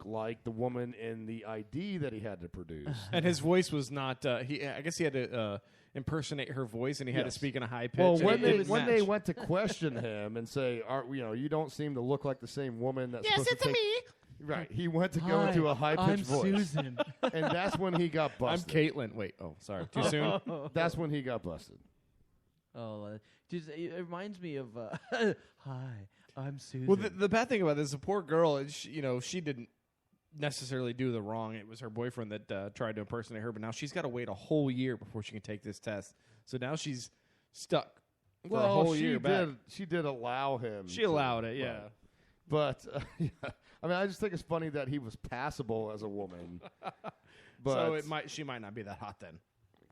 like the woman in the ID that he had to produce. And his voice was not. I guess he had to impersonate her voice, and he had to speak in a high pitch. Well, and when they went to question him and say, you don't seem to look like the same woman that's supposed to take... me. Right. He went to go into a high-pitched voice. Susan. And that's when he got I'm busted. Caitlin. Wait. Oh, sorry. Too soon? That's when he got busted. It reminds me of, hi, I'm Susan. Well, the bad thing about this, the poor girl, she didn't necessarily do the wrong. It was her boyfriend that tried to impersonate her, but now she's got to wait a whole year before she can take this test. So now she's stuck for a whole year back. She did allow him. She allowed it, yeah. But, I mean, I just think it's funny that he was passable as a woman. But so she might not be that hot then.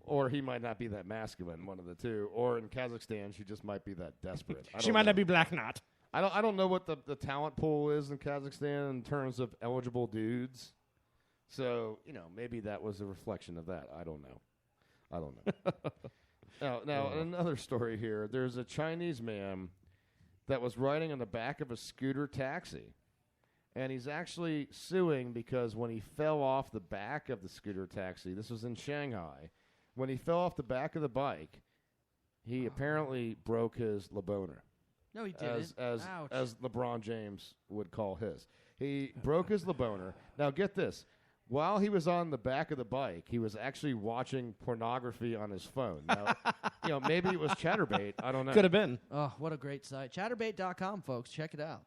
Or he might not be that masculine, one of the two. Or in Kazakhstan, she just might be that desperate. She might not be black knot. I don't know what the talent pool is in Kazakhstan in terms of eligible dudes. So, maybe that was a reflection of that. I don't know. Now, another story here. There's a Chinese man that was riding on the back of a scooter taxi. And he's actually suing because when he fell off the back of the scooter taxi, this was in Shanghai, when he fell off the back of the bike, he apparently broke his laboner. No, he didn't. As LeBron James would call his. He broke his laboner. Now, get this. While he was on the back of the bike, he was actually watching pornography on his phone. Now, maybe it was Chatterbait. I don't know. Could have been. Oh, what a great site. Chatterbait.com, folks. Check it out.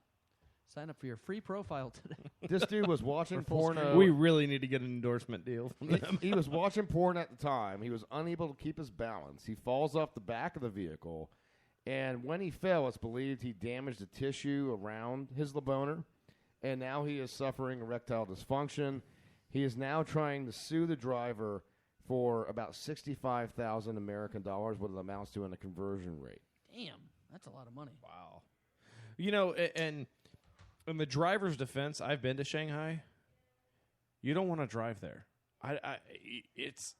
Sign up for your free profile today. This dude was watching porno. We really need to get an endorsement deal from them. He was watching porn at the time. He was unable to keep his balance. He falls off the back of the vehicle. And when he fell, it's believed he damaged the tissue around his laboner. And now he is suffering erectile dysfunction. He is now trying to sue the driver for about 65,000 American dollars, what it amounts to in a conversion rate. Damn, that's a lot of money. Wow. And in the driver's defense, I've been to Shanghai. You don't want to drive there. It's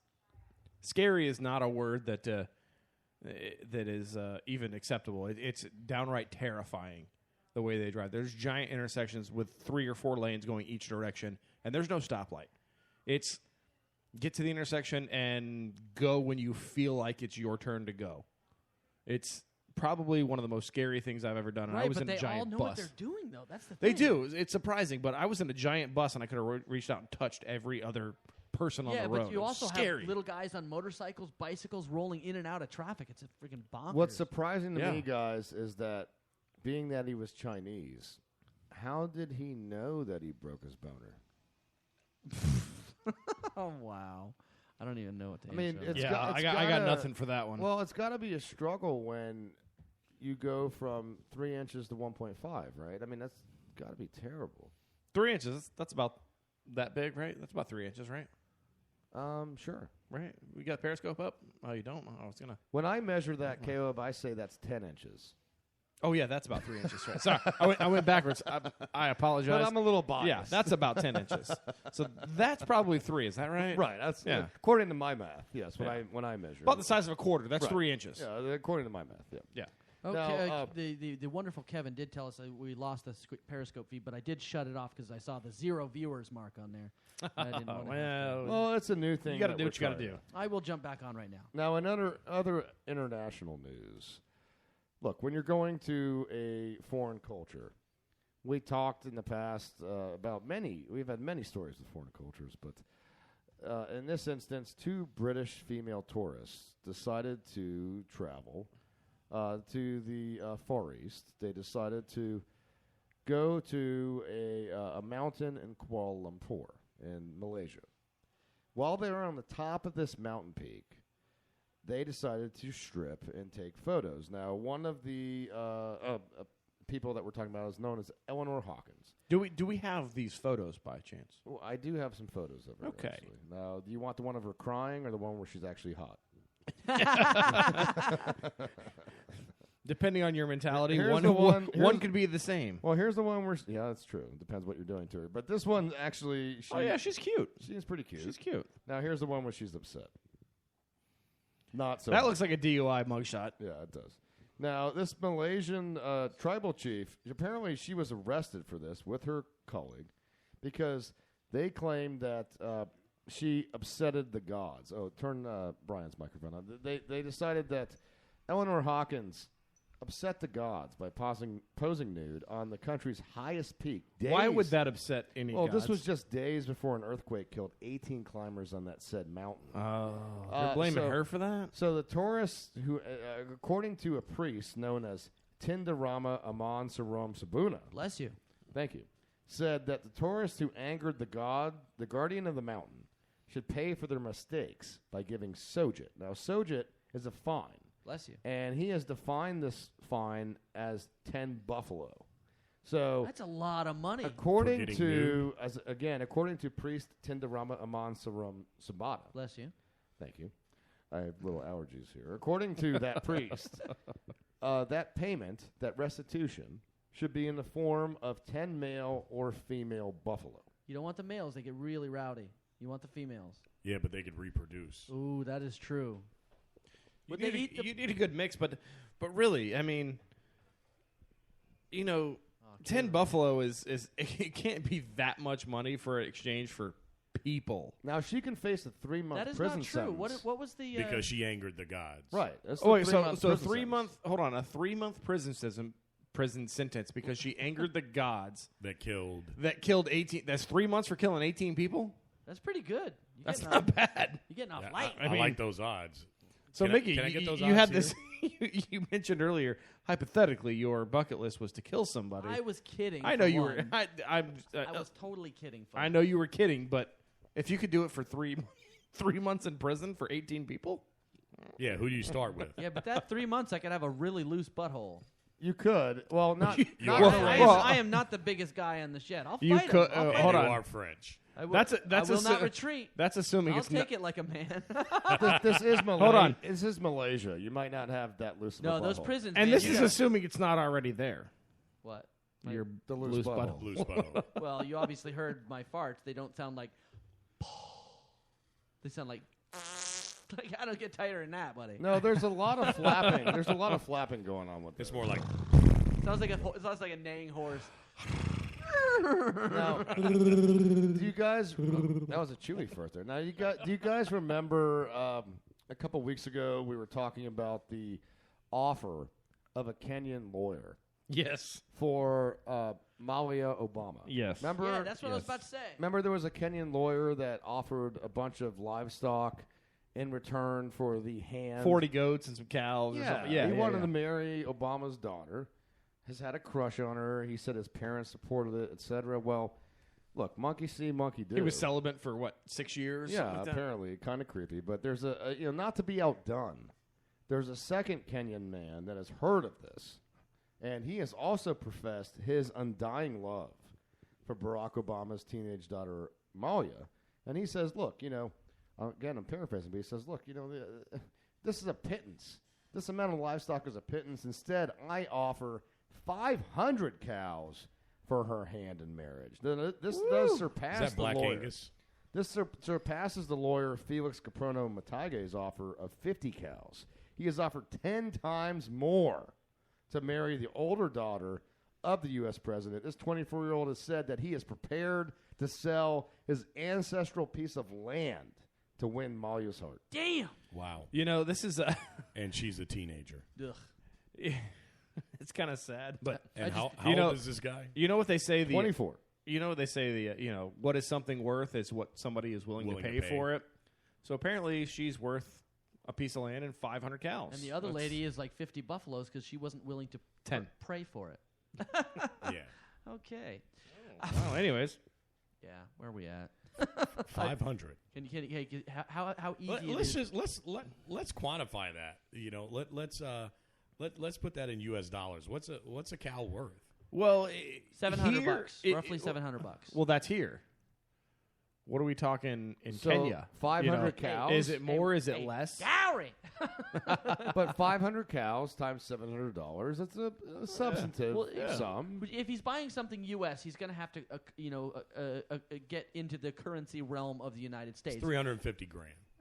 scary is not a word that is even acceptable. It's downright terrifying the way they drive. There's giant intersections with 3 or 4 lanes going each direction, and there's no stoplight. It's get to the intersection and go when you feel like it's your turn to go. It's probably one of the most scary things I've ever done. And right, I was but in a giant they all know bus. what they're doing, though. That's the thing. They do. It's surprising, but I was in a giant bus, and I could have reached out and touched every other person on the road. Yeah, but you also scary. have little guys on motorcycles, bicycles rolling in and out of traffic. It's a freaking bonkers. What's surprising to me, guys, is that being that he was Chinese, how did he know that he broke his boner? Oh, wow. I don't even know what to I mean, answer. I got nothing for that one. Well, it's got to be a struggle when you go from 3 inches to 1.5, right? I mean, that's got to be terrible. 3 inches, that's about that big, right? That's about 3 inches, right? Sure. Right? We got Periscope up? Oh, you don't? I was going to. When I measure that, Caleb, I say that's 10 inches. Oh, yeah, that's about 3 inches, right? Sorry, I went backwards. I apologize. But I'm a little biased. Yeah, that's about 10 inches. So that's probably 3. Is that right? Right. That's according to my math. Yes, when I measure. About the size of a quarter. That's 3 inches. Yeah, according to my math. Yeah. Yeah. Okay, Now, the wonderful Kevin did tell us we lost the Periscope feed, but I did shut it off because I saw the 0 viewers mark on there. I didn't want to well, it's a new thing. You got to do what you got to do. I will jump back on right now. Now, in other international news, look, when you're going to a foreign culture, we talked in the past about we've had many stories with foreign cultures, but in this instance, 2 British female tourists decided to travel to the Far East. They decided to go to a mountain in Kuala Lumpur in Malaysia. While they were on the top of this mountain peak, they decided to strip and take photos. Now, one of the people that we're talking about is known as Eleanor Hawkins. Do we have these photos by chance? Well, I do have some photos of her. Okay. Actually. Now, do you want the one of her crying or the one where she's actually hot? Depending on your mentality, Here's one could be the same. Well, here's the one where that's true. It depends what you're doing to her. But this one actually, she's cute. She's pretty cute. She's cute. Now here's the one where she's upset. Not so. That looks like a DUI mugshot. Yeah, it does. Now this Malaysian tribal chief, apparently she was arrested for this with her colleague because they claim that she upsetted the gods. Oh, turn Brian's microphone on. They decided that Eleanor Hawkins upset the gods by posing nude on the country's highest peak. Why would that upset any Well, gods? this was just days before an earthquake killed 18 climbers on that said mountain. They're blaming her for that? So the tourists, who, according to a priest known as Tindarama Aman Sarom Sabuna, Bless you. thank you, said that the tourists who angered the guardian of the mountain, should pay for their mistakes by giving sojit. Now, sojit is a fine. Bless you. And he has defined this fine as 10 buffalo. So That's a lot of money. according getting to according to priest Tindarama Aman Saram Sabata. Bless you. Thank you. I have little allergies here. According to that priest, that payment, that restitution, should be in the form of 10 male or female buffalo. You don't want the males; they get really rowdy. You want the females. Yeah, but they could reproduce. Ooh, that is true. You Would they need, eat the- you need a good mix, but really, I mean, 10 buffalo is it can't be that much money for exchange for people. Now she can face a 3-month That is prison not true. sentence. What was the? Because she angered the gods. Right. That's Oh the wait, 3-month so prison 3 sentence. month. Hold on, a 3-month prison sentence because she angered the gods That killed. that killed 18. That's 3 months for killing 18 people. That's pretty good. You're That's getting off, not bad. you're getting off Yeah, light. I mean- like those odds. So Can I- Mickey, can I get those you had odds this. You mentioned earlier, hypothetically, your bucket list was to kill somebody. I was kidding. I know for you were. one. I was totally kidding. I know you were kidding, but if you could do it for 3 months in prison for 18 people, Yeah, who do you start with? Yeah, but that 3 months, I could have a really loose butthole. You could. Well, not. You not are really. French. Well, I am not the biggest guy on the shed. I'll You fight him. could- I'll oh, fight hold him. on. You are French. I will, That's I will not retreat. that's assuming I'll it's take not. it like a man. this is Malaysia. Hold on. This is Malaysia. You might not have that loose. of a No, those butthole. prisons. And man, this you is got- assuming it's not already there. what? Your the loose butthole. Loose butthole. Well, you obviously heard my farts. They don't sound like. They sound like. Like I don't get tighter than that, buddy. No, there's a lot of flapping. There's a lot of flapping going on with this. It's more like Sounds like a neighing horse. Now, do you guys? That was a chewy fart there. Now, do you guys remember a couple weeks ago we were talking about the offer of a Kenyan lawyer Yes. for Malia Obama? Yes. Remember? Yeah, that's what I was Yes. about to say. Remember there was a Kenyan lawyer that offered a bunch of livestock in return for the hand. 40 goats and some cows or Yeah, something. Yeah, he yeah, wanted yeah. to marry Obama's daughter. Has had a crush on her. He said his parents supported it, etc. Well, look, monkey see, monkey do. He was celibate for what, 6 years? Yeah, Something like that? apparently, kind of creepy. But there's not to be outdone. There's a second Kenyan man that has heard of this, and he has also professed his undying love for Barack Obama's teenage daughter Malia. And he says, "Look, again, I'm paraphrasing, but he says, look, this is a pittance. This amount of livestock is a pittance. Instead, I offer 500 cows for her hand in marriage. This does surpass is that the Black lawyer. Angus? This surpasses the lawyer Felix Caprono Mataige's offer of 50 cows. He has offered 10 times more to marry the older daughter of the U.S. president. This 24-year-old has said that he is prepared to sell his ancestral piece of land to win Malia's heart. Damn. Wow. This is And she's a teenager. Ugh. it's kind of sad, but And I how you know- old is this guy? you know what they say 24. You know what they say what is something worth is what somebody is willing Willing to to pay pay. for it. So apparently she's worth a piece of land and 500 cows. And the other That's lady is like 50 buffaloes because she wasn't willing to 10. pray for it. Yeah. Okay. Well, anyways, Yeah, where are we at? 500. Hey, how easy it Let's is. just let's quantify that. Let's put that in U.S. dollars. What's a cow worth? well, $700, roughly $700. Well, that's here. What are we talking in So, Kenya? 500 cows. Is it more? Is it Hey, less? Gowrie! But 500 cows times $700, that's a substantive Well, yeah. sum. If he's buying something U.S., he's going to have to, get into the currency realm of the United States. It's $350,000.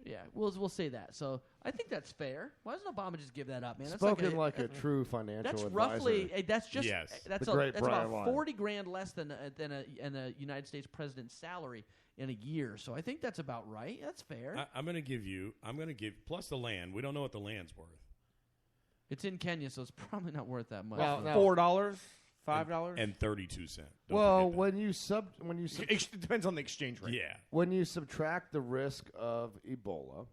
Yeah, we'll say that. So I think that's fair. Why doesn't Obama just give that up, man? That's Spoken like like a true financial that's advisor. roughly that's just Yes. that's The great Brian about Lyon. $40,000 less than a United States president's salary in a year. So I think that's about right. That's fair. I'm going to give plus the land. We don't know what the land's worth. It's in Kenya, so it's probably not worth that much. Well, no. $4, $5, And 32 cents. Well, when you It depends on the exchange rate. yeah. when you subtract the risk of Ebola,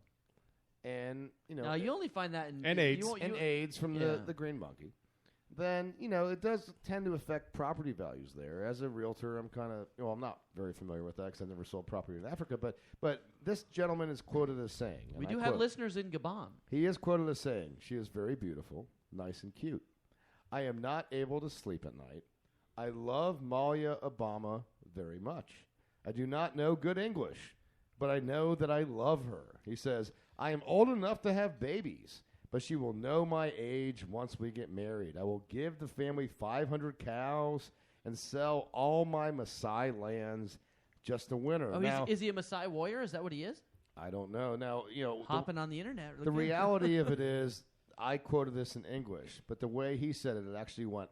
and Now you only find that in And you AIDS. won't- and you- AIDS from Yeah. the green monkey, then it does tend to affect property values there. As a realtor, I'm not very familiar with that because I never sold property in Africa. But this gentleman is quoted as saying, and We I do have quote, listeners in Gabon. He is quoted as saying, "She is very beautiful, nice and cute. I am not able to sleep at night. I love Malia Obama very much. I do not know good English, but I know that I love her." He says, "I am old enough to have babies, but she will know my age once we get married. I will give the family 500 cows and sell all my Maasai lands just to win her." Oh, Now, is he a Maasai warrior? Is that what he is? I don't know. Now, Hopping on the internet. the reality of it is, I quoted this in English, but the way he said it, it actually went.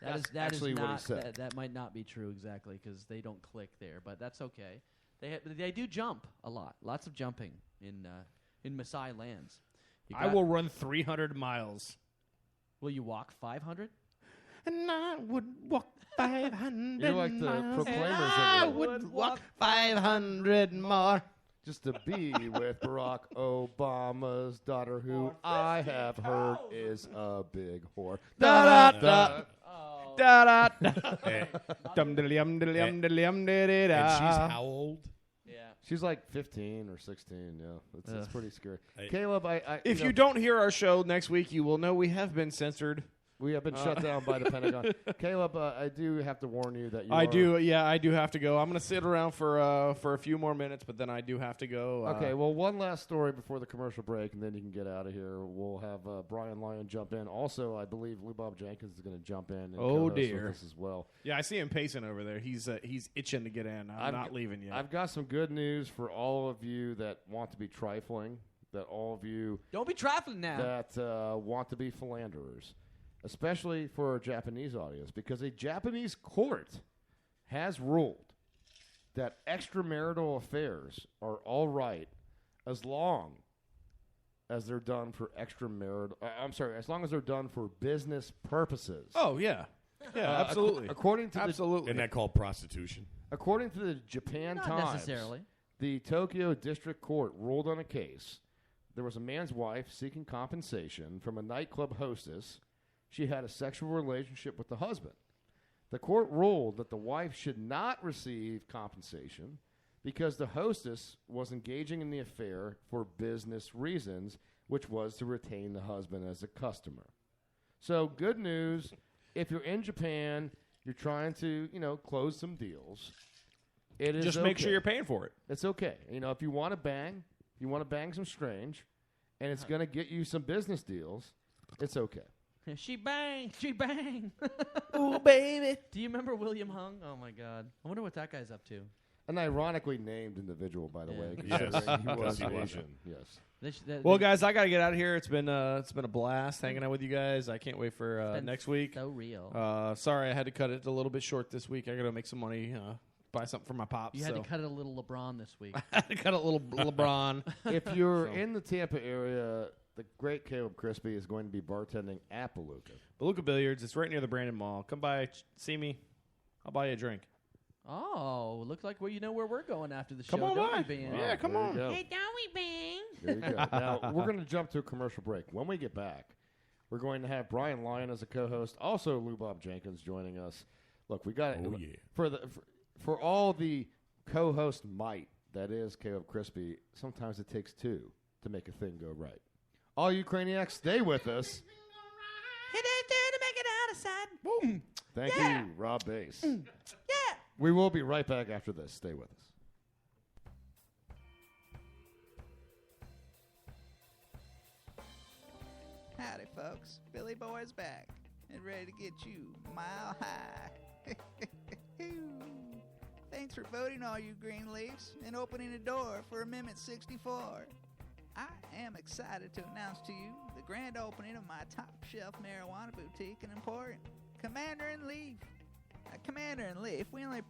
That is actually what he not, said. That might not be true exactly because they don't click there, but that's okay. They do jump a lot. Lots of jumping in Maasai lands. I will run 300 miles. Will you walk 500? And I would walk 500 You're like the miles. Proclaimers I of the- would walk 500 more. Just to be with Barack Obama's daughter, who I have heard is a big whore. Da da da. Oh. Da da. And, Dum diddly-um diddly-um And- diddly-um diddly-da. and she's how old? Yeah. She's like 15 or 16. Yeah, it's Ugh. pretty scary. Hey. Caleb, I If you don't hear our show next week, you will know we have been censored. we have been shut down by the Pentagon. Caleb, I do have to warn you that you I are- do, yeah, I do have to go. I'm going to sit around for a few more minutes, but then I do have to go. Okay, well, one last story before the commercial break, and then you can get out of here. We'll have Brian Lyon jump in. Also, I believe Lou Bob Jenkins is going to jump in and Oh, co-host dear. with us as well. yeah, I see him pacing over there. He's itching to get in. I'm not leaving yet. I've got some good news for all of you that want to be trifling, that all of you Don't be trifling now. that want to be philanderers, especially for our Japanese audience, because a Japanese court has ruled that extramarital affairs are all right as long as they're done for as long as they're done for business purposes. oh, yeah. Yeah, absolutely. According to absolutely. Isn't that called prostitution? according to the Japan Not Times, necessarily. the Tokyo District Court ruled on a case. There was a man's wife seeking compensation from a nightclub hostess. She had a sexual relationship with the husband. The court ruled that the wife should not receive compensation because the hostess was engaging in the affair for business reasons, which was to retain the husband as a customer. So, good news. If you're in Japan, you're trying to, close some deals. It is Just make sure okay. you're paying for it. It's okay. If you want to bang, some strange, and it's going to get you some business deals, it's okay. She bang. She bang. Ooh, baby. Do you remember William Hung? Oh, my God. I wonder what that guy's up to. An ironically named individual, by the way. Yes. considering he was Yes, he was. Asian. Yes. Well, guys, I got to get out of here. It's been a blast hanging out with you guys. I can't wait for been next week. so real. Sorry, I had to cut it a little bit short this week. I got to make some money, buy something for my pops. You had so. to cut it a little LeBron this week. I had to cut a little LeBron. If you're in the Tampa area, the great Caleb Crispy is going to be bartending at Beluga. Beluga Billiards. It's right near the Brandon Mall. Come by, see me. I'll buy you a drink. Oh, looks like where we're going after the show. Come on don't by. we, Ben? Yeah, come There you on. go. Hey, don't we, bang? There you go. Now, we're going to jump to a commercial break. When we get back, we're going to have Brian Lyon as a co-host, also Lou Bob Jenkins joining us. Look, we got Oh, yeah. for all the co-host might that is Caleb Crispy, sometimes it takes two to make a thing go right. All you Craniacs, stay with us. Hit that dude to make it out of sight. Boom. Thank Yeah. you, Rob Bass. Yeah. We will be right back after this. Stay with us. Howdy, folks. Billy Boy's back and ready to get you mile high. Thanks Thanks for voting, all you Greenleafs, and opening the door for Amendment 64. I am excited to announce to you the grand opening of my top-shelf marijuana boutique and emporium, Commander and Leaf. At Commander and Leaf, we only